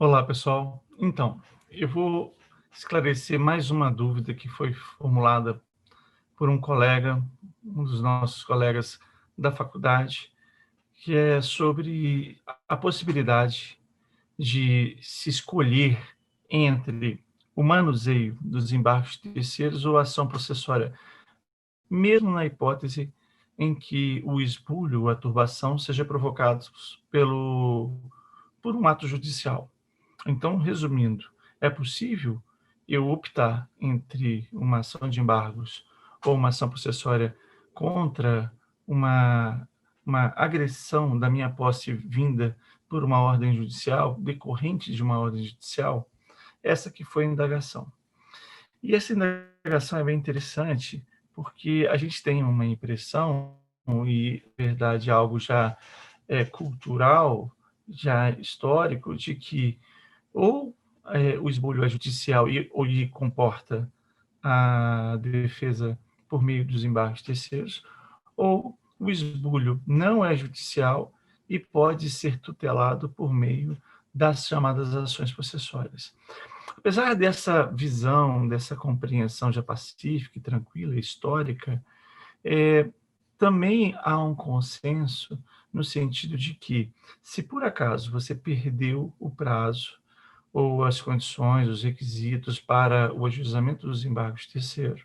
Olá, pessoal. Então, eu vou esclarecer mais uma dúvida que foi formulada por um colega, um dos nossos colegas da faculdade, que é sobre a possibilidade de se escolher entre o manuseio dos embargos terceiros ou a ação processória, mesmo na hipótese em que o esbulho ou a turbação seja provocados por um ato judicial. Então, resumindo, é possível eu optar entre uma ação de embargos ou uma ação processória contra uma uma agressão da minha posse vinda por uma ordem judicial, decorrente de uma ordem judicial? Essa que foi a indagação. E essa indagação é bem interessante, porque a gente tem uma impressão, e na verdade algo já cultural, já histórico, de que ou o esbulho é judicial e comporta a defesa por meio dos embargos terceiros, ou o esbulho não é judicial e pode ser tutelado por meio das chamadas ações processórias. Apesar dessa visão, dessa compreensão já pacífica e tranquila, histórica, também há um consenso no sentido de que, se por acaso você perdeu o prazo ou as condições, os requisitos para o ajuizamento dos embargos terceiros,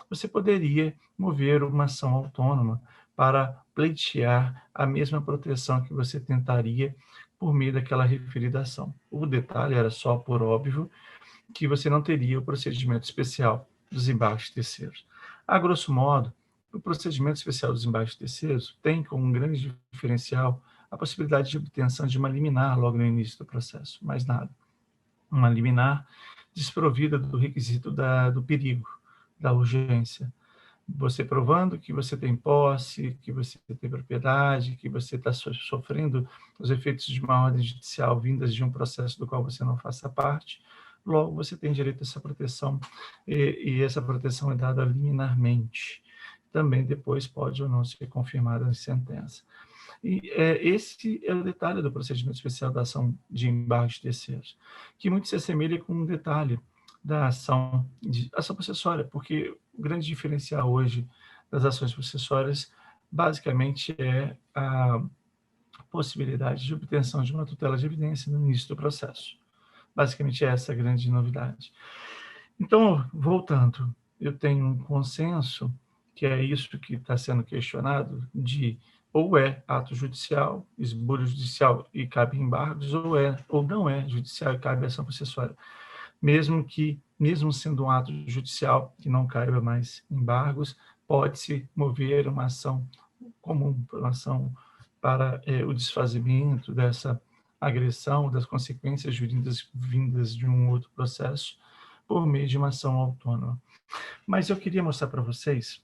você poderia mover uma ação autônoma para pleitear a mesma proteção que você tentaria por meio daquela referida ação. O detalhe era só, por óbvio, que você não teria o procedimento especial dos embargos terceiros. A grosso modo, o procedimento especial dos embargos terceiros tem como um grande diferencial a possibilidade de obtenção de uma liminar logo no início do processo, mais nada. Uma liminar desprovida do requisito do perigo, da urgência. Você provando que você tem posse, que você tem propriedade, que você está sofrendo os efeitos de uma ordem judicial vindas de um processo do qual você não faça parte, logo você tem direito a essa proteção, e essa proteção é dada liminarmente. Também depois pode ou não ser confirmada em sentença. E esse é o detalhe do procedimento especial da ação de embargos de terceiros, que muito se assemelha com um detalhe da ação processória, porque o grande diferencial hoje das ações processórias basicamente é a possibilidade de obtenção de uma tutela de evidência no início do processo. Basicamente é essa a grande novidade. Então, voltando, eu tenho um consenso, que é isso que está sendo questionado, de ou é ato judicial, esbulho judicial e cabe embargos, ou não é judicial e cabe ação processória. Mesmo sendo um ato judicial que não caiba mais embargos, pode-se mover uma ação comum, uma ação para o desfazimento dessa agressão, das consequências jurídicas vindas de um outro processo, por meio de uma ação autônoma. Mas eu queria mostrar para vocês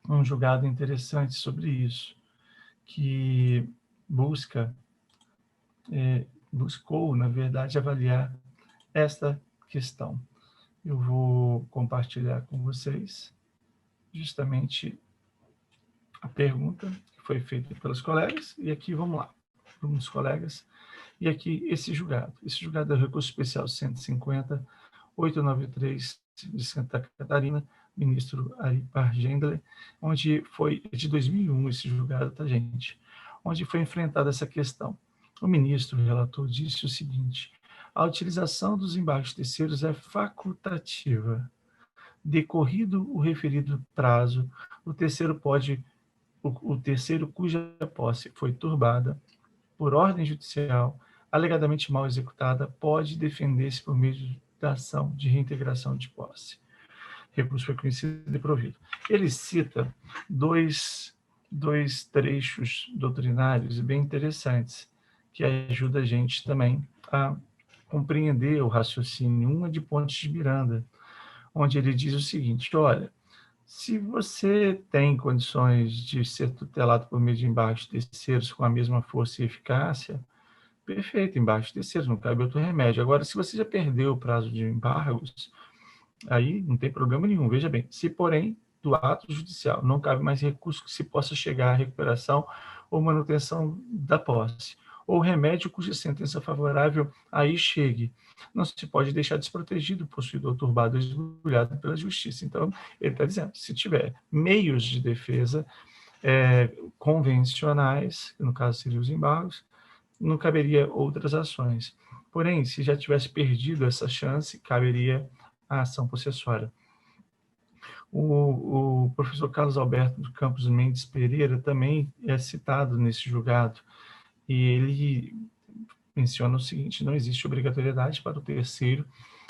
um julgado interessante sobre isso, que busca, buscou, na verdade, avaliar esta questão. Eu vou compartilhar com vocês justamente a pergunta que foi feita pelos colegas, e aqui vamos lá, alguns colegas, e aqui esse julgado. Esse julgado é o recurso especial 150.893 de Santa Catarina, ministro Ari Pargendler, onde foi de 2001 esse julgado, tá, gente? Onde foi enfrentada essa questão. O ministro, o relator, disse o seguinte: a utilização dos embargos terceiros é facultativa. Decorrido o referido prazo, o terceiro cuja posse foi turbada por ordem judicial, alegadamente mal executada, pode defender-se por meio da ação de reintegração de posse. Recurso foi conhecido e provido. Ele cita dois trechos doutrinários bem interessantes, que ajudam a gente também a compreender o raciocínio. Um é de Pontes de Miranda, onde ele diz o seguinte: olha, se você tem condições de ser tutelado por meio de embargos terceiros com a mesma força e eficácia, perfeito, embargos terceiros, não cabe outro remédio. Agora, se você já perdeu o prazo de embargos, aí não tem problema nenhum. Veja bem, se porém do ato judicial não cabe mais recurso que se possa chegar à recuperação ou manutenção da posse, ou remédio cuja sentença favorável aí chegue. Não se pode deixar desprotegido o possuidor turbado e esbulhado pela justiça. Então, ele está dizendo, se tiver meios de defesa convencionais, que no caso seriam os embargos, não caberia outras ações. Porém, se já tivesse perdido essa chance, caberia a ação possessória. O professor Carlos Alberto de Campos Mendes Pereira também é citado nesse julgado, e ele menciona o seguinte: não existe obrigatoriedade para o terceiro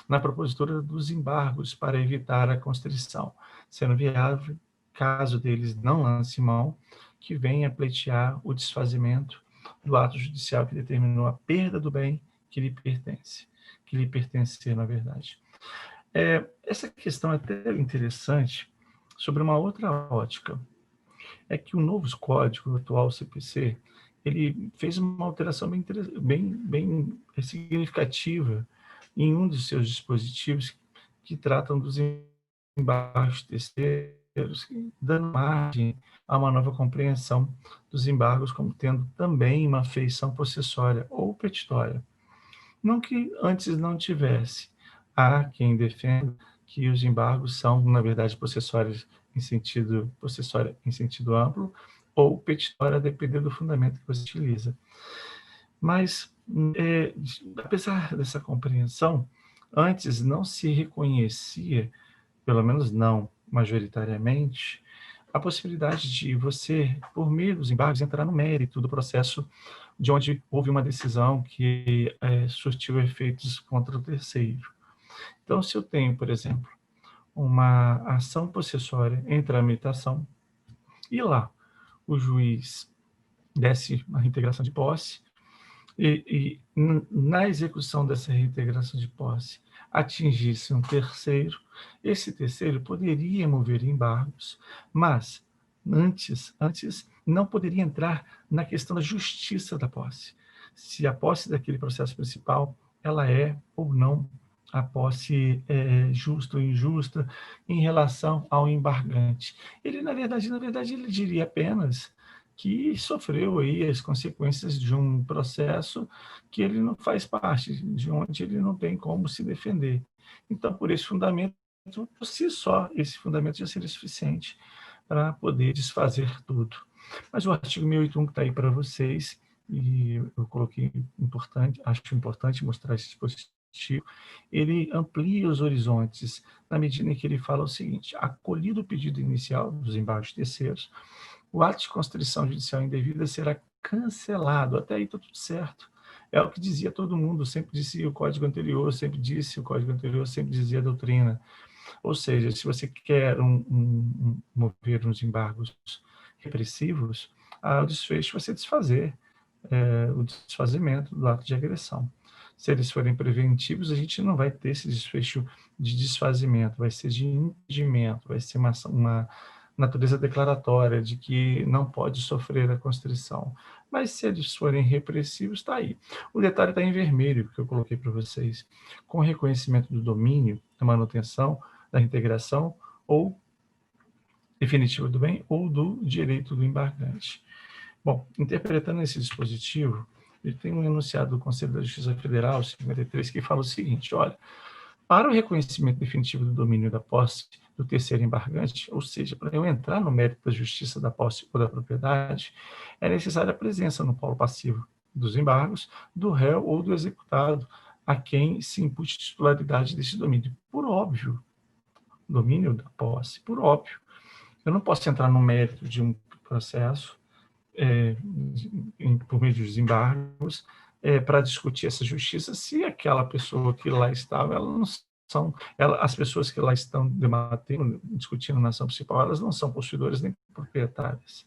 na propositura dos embargos para evitar a constrição, sendo viável, caso deles não lance mão, que venha pleitear o desfazimento do ato judicial que determinou a perda do bem que lhe pertence, que lhe pertencer, na verdade. Essa questão é até interessante sobre uma outra ótica. É que o novo código, o atual CPC, ele fez uma alteração bem significativa em um dos seus dispositivos que tratam dos embargos terceiros, dando margem a uma nova compreensão dos embargos como tendo também uma feição possessória ou petitória. Não que antes não tivesse. Há quem defenda que os embargos são, na verdade, possessória em sentido amplo, ou petitória, a depender do fundamento que você utiliza. Mas, apesar dessa compreensão, antes não se reconhecia, pelo menos não majoritariamente, a possibilidade de você, por meio dos embargos, entrar no mérito do processo de onde houve uma decisão que surtiu efeitos contra o terceiro. Então, se eu tenho, por exemplo, uma ação possessória em tramitação, e lá o juiz desse uma reintegração de posse, na execução dessa reintegração de posse atingisse um terceiro, esse terceiro poderia mover embargos, mas antes não poderia entrar na questão da justiça da posse. Se a posse daquele processo principal, ela é ou não a posse justa ou injusta em relação ao embargante. Ele, na verdade, ele diria apenas que sofreu aí as consequências de um processo que ele não faz parte, de onde ele não tem como se defender. Então, por esse fundamento, por si só, esse fundamento já seria suficiente para poder desfazer tudo. Mas o artigo 1081 que está aí para vocês, e eu coloquei importante, acho importante mostrar esse dispositivo, ele amplia os horizontes na medida em que ele fala o seguinte: acolhido o pedido inicial dos embargos terceiros, o ato de constrição judicial indevida será cancelado. Até aí está tudo certo. É o que dizia todo mundo, sempre disse o código anterior, sempre disse o código anterior, sempre dizia a doutrina. Ou seja, se você quer mover uns embargos repressivos, o desfecho vai ser desfazer, o desfazimento do ato de agressão. Se eles forem preventivos, a gente não vai ter esse desfecho de desfazimento, vai ser de impedimento, vai ser uma natureza declaratória de que não pode sofrer a constrição. Mas se eles forem repressivos, está aí. O detalhe está em vermelho, que eu coloquei para vocês. Com reconhecimento do domínio, da manutenção, da integração ou definitiva do bem ou do direito do embargante. Bom, interpretando esse dispositivo, ele tem um enunciado do Conselho da Justiça Federal, 53, que fala o seguinte: olha, para o reconhecimento definitivo do domínio da posse do terceiro embargante, ou seja, para eu entrar no mérito da justiça da posse ou da propriedade, é necessária a presença no polo passivo dos embargos do réu ou do executado, a quem se impute titularidade desse domínio. Por óbvio, domínio da posse, por óbvio. Eu não posso entrar no mérito de um processo por meio dos embargos para discutir essa justiça se aquela pessoa que lá estava, ela não são, as pessoas que lá estão debatendo, discutindo na ação principal, elas não são possuidoras nem proprietárias.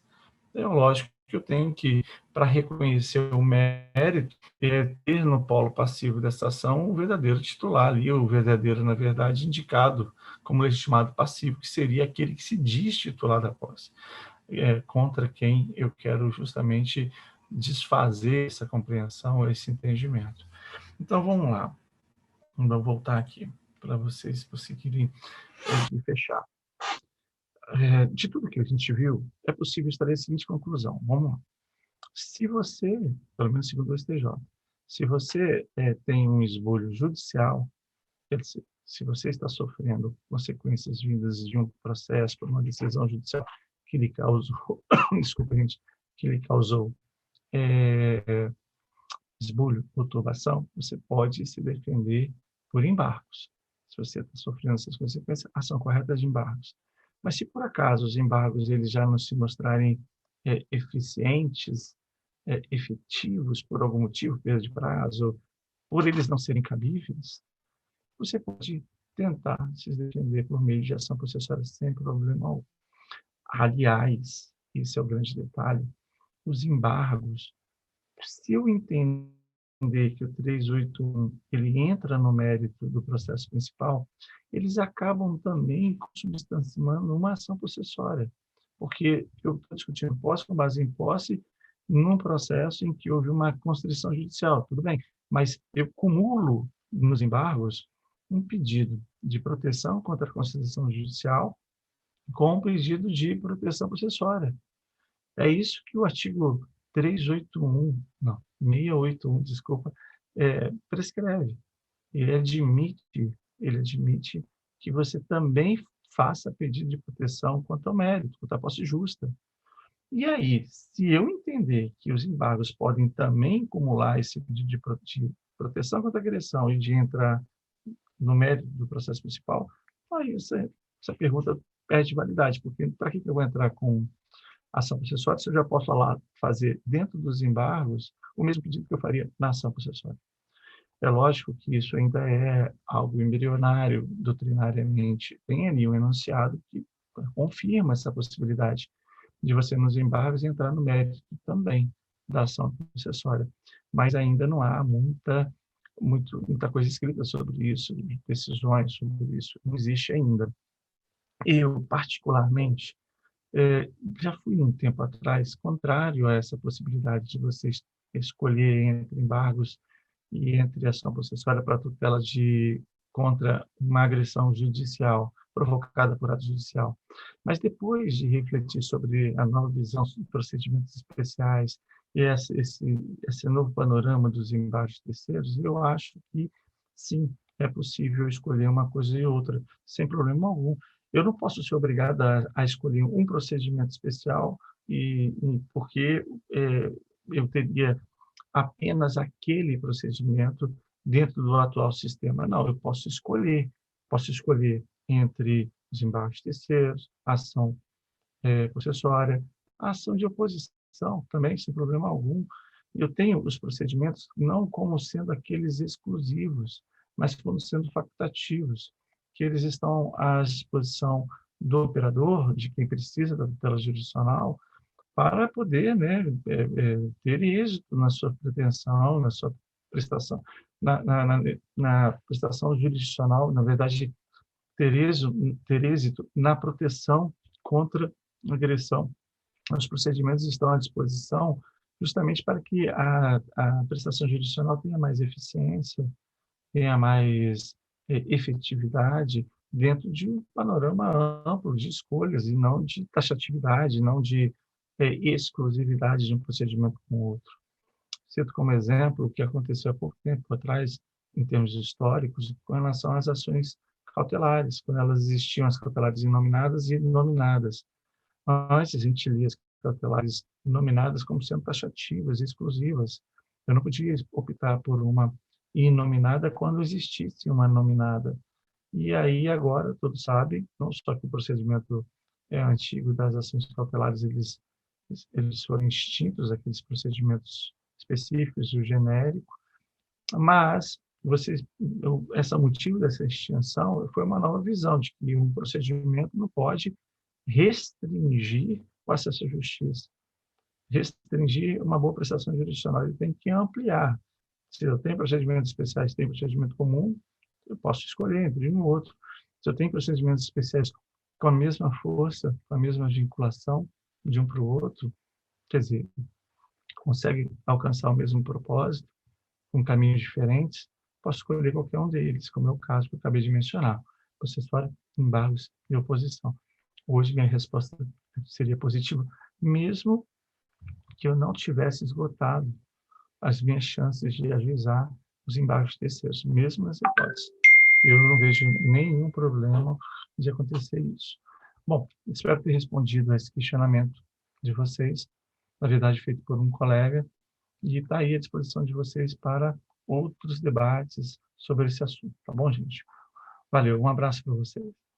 É lógico que eu tenho que, para reconhecer o mérito, ter no polo passivo dessa ação o verdadeiro titular ali, o verdadeiro, na verdade, indicado como legitimado passivo, que seria aquele que se diz titular da posse, contra quem eu quero justamente desfazer essa compreensão, esse entendimento. Então, vamos lá. Vamos voltar aqui para vocês conseguirem fechar. De tudo que a gente viu, é possível extrair a seguinte conclusão. Vamos lá. Se você, pelo menos segundo o STJ, se você tem um esbulho judicial, quer dizer, se você está sofrendo consequências vindas de um processo por uma decisão judicial que lhe causou, desculpa, gente, que lhe causou esbulho ou turbação, você pode se defender por embargos. Se você está sofrendo essas consequências, ação correta de embargos. Mas se por acaso os embargos eles já não se mostrarem eficientes, efetivos por algum motivo, perda de prazo, por eles não serem cabíveis, você pode tentar se defender por meio de ação processual sem problema algum. Aliás, esse é o grande detalhe, os embargos, se eu entender que o 381 ele entra no mérito do processo principal, eles acabam também substanciando uma ação processuária, porque eu estou discutindo posse com base em posse num processo em que houve uma constrição judicial, tudo bem, mas eu cumulo nos embargos um pedido de proteção contra a constrição judicial com um pedido de proteção processuária. É isso que o artigo 381, não, 681, desculpa, prescreve. Ele admite, ele admite que você também faça pedido de proteção quanto ao mérito, quanto à posse justa. E aí, se eu entender que os embargos podem também acumular esse pedido de proteção contra a agressão e de entrar no mérito do processo principal, aí essa pergunta perde validade, porque para que eu vou entrar com ação processual se eu já posso lá fazer dentro dos embargos o mesmo pedido que eu faria na ação processual? É lógico que isso ainda é algo embrionário, doutrinariamente. Tem ali um enunciado que confirma essa possibilidade de você, nos embargos, entrar no mérito também da ação processual. Mas ainda não há muita coisa escrita sobre isso, decisões sobre isso. Não existe ainda. Eu, particularmente, já fui um tempo atrás contrário a essa possibilidade de você escolher entre embargos e entre ação processual para tutela contra uma agressão judicial provocada por ato judicial. Mas depois de refletir sobre a nova visão de procedimentos especiais e esse novo panorama dos embargos terceiros, eu acho que sim, é possível escolher uma coisa e outra sem problema algum. Eu não posso ser obrigado a escolher um procedimento especial porque eu teria apenas aquele procedimento dentro do atual sistema. Não, eu posso escolher entre os embargos terceiros, a ação processuária, a ação de oposição também, sem problema algum. Eu tenho os procedimentos não como sendo aqueles exclusivos, mas como sendo facultativos, que eles estão à disposição do operador, de quem precisa da tutela jurisdicional, para poder, né, ter êxito na sua pretensão, na sua prestação, na prestação jurisdicional, na verdade, ter êxito na proteção contra agressão. Os procedimentos estão à disposição justamente para que a prestação jurisdicional tenha mais eficiência, tenha mais efetividade dentro de um panorama amplo de escolhas e não de taxatividade, não de exclusividade de um procedimento com o outro. Cito como exemplo o que aconteceu há pouco tempo atrás, em termos históricos, com relação às ações cautelares, quando elas existiam, as cautelares inominadas e nominadas. Antes, a gente lia as cautelares nominadas como sendo taxativas e exclusivas. Eu não podia optar por uma inominada quando existisse uma nominada. E aí, agora, todos sabem, não só que o procedimento é antigo das ações cautelares, eles foram extintos, aqueles procedimentos específicos, o genérico, mas essa motivo dessa extinção foi uma nova visão de que um procedimento não pode restringir o acesso à justiça, restringir uma boa prestação jurisdicional, ele tem que ampliar. Se eu tenho procedimentos especiais, tem procedimento comum, eu posso escolher entre um e outro. Se eu tenho procedimentos especiais com a mesma força, com a mesma vinculação de um para o outro, quer dizer, consegue alcançar o mesmo propósito, com caminhos diferentes, posso escolher qualquer um deles, como é o caso que eu acabei de mencionar, processuário, embargos e oposição. Hoje, minha resposta seria positiva, mesmo que eu não tivesse esgotado as minhas chances de ajuizar os embargos de terceiros, mesmo nessa hipótese. Eu não vejo nenhum problema de acontecer isso. Bom, espero ter respondido a esse questionamento de vocês, na verdade feito por um colega, e está aí à disposição de vocês para outros debates sobre esse assunto, tá bom, gente? Valeu, um abraço para vocês.